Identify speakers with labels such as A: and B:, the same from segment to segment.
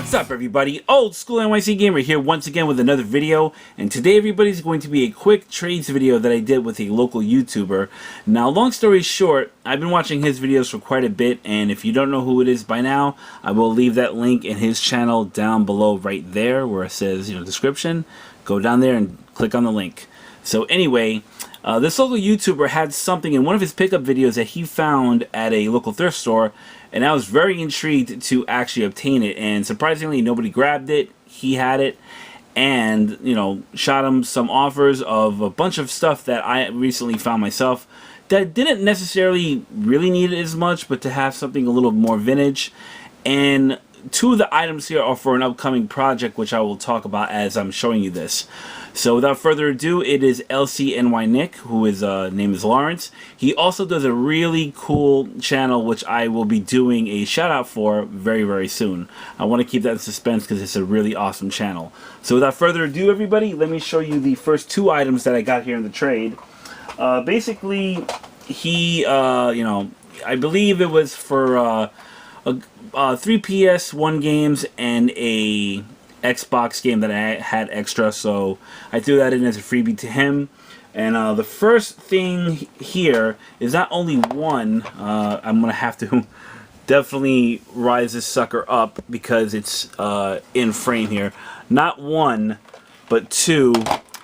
A: What's up, everybody? OldSchoolNYCGamer here once again with another video, and today everybody's going to be a quick trades video that I did with a local YouTuber. Now, long story short, I've been watching his videos for quite a bit, and if you don't know who it is by now, I will leave that link in his channel down below right there where it says, description. Go down there and click on the link. So anyway, this local YouTuber had something in one of his pickup videos that he found at a local thrift store, and I was very intrigued to actually obtain it, and surprisingly nobody grabbed it. He had it, and shot him some offers of a bunch of stuff that I recently found myself that didn't necessarily really need it as much, but to have something a little more vintage. And two of the items here are for an upcoming project, which I will talk about as I'm showing you this. So without further ado, it is LCNYKnick, who his name is Lawrence. He also does a really cool channel, which I will be doing a shout out for very, very soon. I want to keep that in suspense because it's a really awesome channel. So without further ado, everybody, let me show you the first two items that I got here in the trade. Basically, he, I believe it was for 3 PS1 games and a Xbox game that I had extra, so I threw that in as a freebie to him. And the first thing here is not only one, I'm gonna have to definitely rise this sucker up because it's in frame here. Not one, but two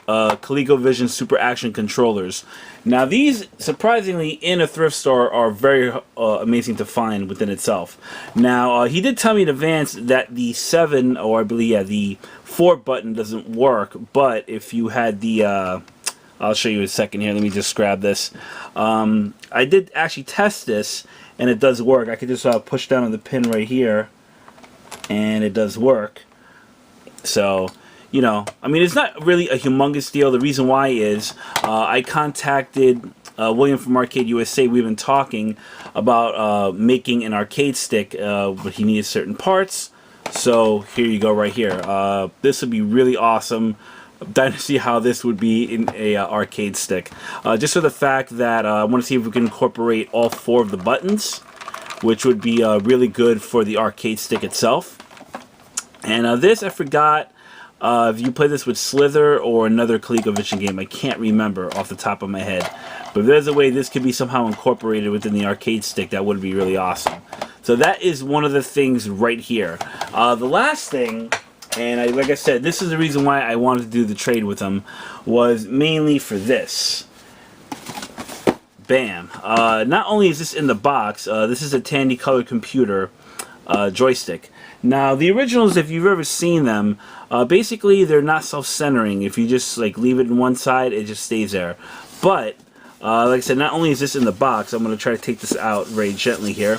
A: ColecoVision Super Action controllers. Now these, surprisingly, in a thrift store are very amazing to find within itself. Now he did tell me in advance that the 7, or I believe, yeah, the 4 button doesn't work, but if you had the, I'll show you in a second here, let me just grab this. I did actually test this, and it does work. I could just push down on the pin right here, and it does work. So, I mean, it's not really a humongous deal. The reason why is I contacted William from Arcade USA. We've been talking about making an arcade stick, but he needed certain parts. So here you go right here. This would be really awesome. I'm dying to see how this would be in a arcade stick. Just for the fact that I want to see if we can incorporate all 4 of the buttons, which would be really good for the arcade stick itself. And this, I forgot. If you play this with Slither or another ColecoVision game, I can't remember off the top of my head. But if there's a way this could be somehow incorporated within the arcade stick, that would be really awesome. So that is one of the things right here. The last thing, and like I said, this is the reason why I wanted to do the trade with him, was mainly for this. Bam. Not only is this in the box, this is a Tandy Color Computer joystick. Now, the originals, if you've ever seen them, basically they're not self-centering. If you just leave it in one side, it just stays there. But like I said, not only is this in the box, I'm going to try to take this out very gently here.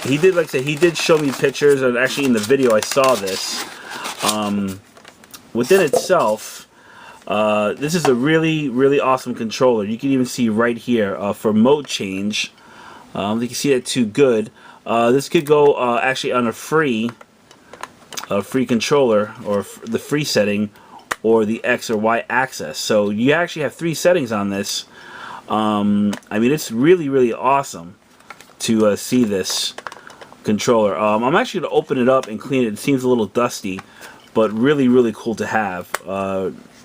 A: He did, like I said, he did show me pictures, and actually in the video I saw this. Within itself, this is a really, really awesome controller. You can even see right here for mode change. You can see that too good. This could go actually on a free controller, or the free setting, or the X or Y axis. So you actually have 3 settings on this. I mean, it's really, really awesome to see this controller. I'm actually going to open it up and clean it. It seems a little dusty, but really, really cool to have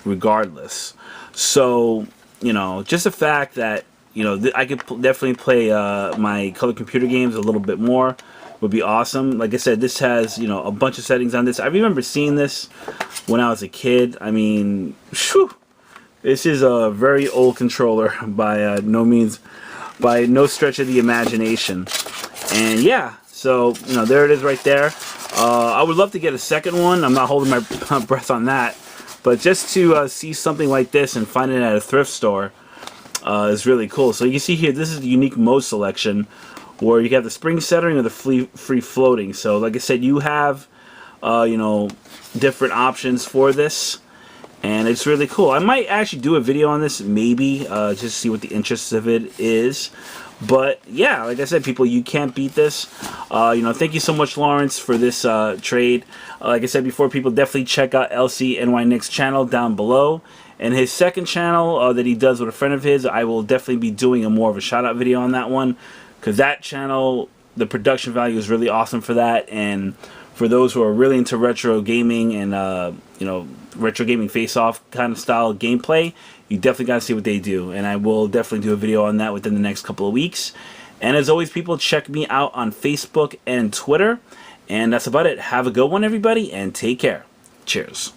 A: regardless. So, just the fact that I could definitely play my color computer games a little bit more would be awesome. Like I said, this has, a bunch of settings on this. I remember seeing this when I was a kid. I mean, whew, this is a very old controller by no stretch of the imagination. And yeah, so, there it is right there. I would love to get a second one. I'm not holding my breath on that. But just to see something like this and find it at a thrift store, is really cool. So you can see here, this is the unique mode selection, where you have the spring centering or the free floating. So like I said, you have different options for this, and it's really cool. I might actually do a video on this, maybe, just to see what the interest of it is. But yeah, like I said, people, you can't beat this. Thank you so much, Lawrence, for this trade. Like I said before, people, definitely check out LCNYKnick's channel down below. And his second channel that he does with a friend of his, I will definitely be doing more of a shout out video on that one, because that channel the production value is really awesome for that, and for those who are really into retro gaming and you know, retro gaming face-off kind of style gameplay, you definitely got to see what they do, and I will definitely do a video on that within the next couple of weeks. And as always, people, check me out on Facebook and Twitter, and that's about it. Have a good one, everybody, and take care. Cheers.